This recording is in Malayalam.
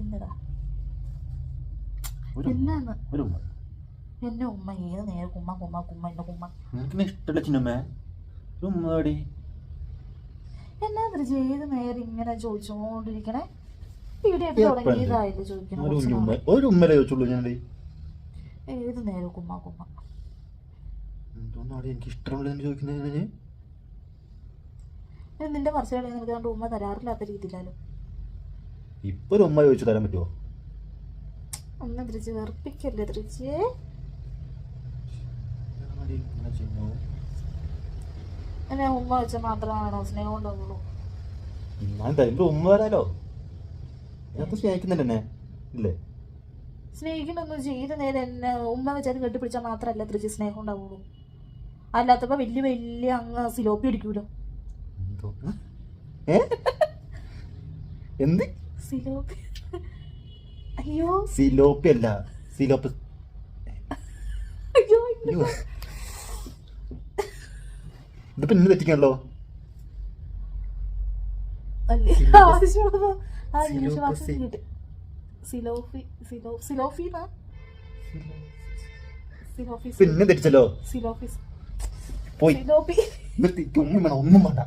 എന്നതാ എന്നെ ഉമ്മ ഏത് നേരെ കുമ്മ കുമ്മ കുമ്മ എന്നെ കുമ്മ നിനക്ക് ഇഷ്ടമല്ല ചിന്നമ്മേ ഒരു ഉമ്മടി എന്നാ ഏത് നേരം ഇങ്ങനെ ചോദിച്ചോണ്ടിരിക്കണേ പീടിയായിട്ട് തുടങ്ങിയതായില്ലേ ചോദിക്കണം ഒരു ഉമ്മലേ ചോദിച്ചുള്ളൂ ഞാൻ ഏത് നേരം കുമ്മ കുമ്മ എന്തുകൊണ്ടാണ് എനിക്ക് ഇഷ്ടമുള്ള ചോദിക്കുന്നത് നിന്റെ കുറച്ചുകളെ നിനക്ക് കണ്ട് ഉമ്മ തരാറില്ലാത്ത രീതിയിലാലോ ഇപ്പൊ ഒരു ഉമ്മ ചോദിച്ചു തരാൻ പറ്റുമോ ഒന്ന് ധൃതി വെറുപ്പിക്കല്ലേ ധൃതിയെ എന്നെ ഉമ്മ വെച്ചാൽ മാത്രമാണോ സ്നേഹം ഉണ്ടാവുള്ളൂ ഞാൻ തരുമ്പോ ഉമ്മ വരാലോ ഇതിനകത്ത് സ്നേഹിക്കുന്നുണ്ടെന്നെ ഇല്ലേ സ്നേഹിക്കണൊന്നും ചെയ്ത് നേരെ എന്നെ ഉമ്മ വെച്ചാലും കെട്ടിപ്പിടിച്ചാൽ മാത്രമല്ല ധൃതി സ്നേഹം ഉണ്ടാവുള്ളൂ അല്ലാത്തപ്പോ വലിയ വലിയ അങ്ങ് സിലോപ്പി അടിക്കൂലോ എന്ത് സിലോപ്പി അയ്യോ സിലോപ്പി അല്ല സിലോപ്പ് അയ്യോ ഇതിപ്പോ ഇന്ന് തെറ്റിക്കാണല്ലോ പിന്നെ തെറ്റിച്ചല്ലോ പോയി ഒന്നും വേണം ഒന്നും വേണ്ട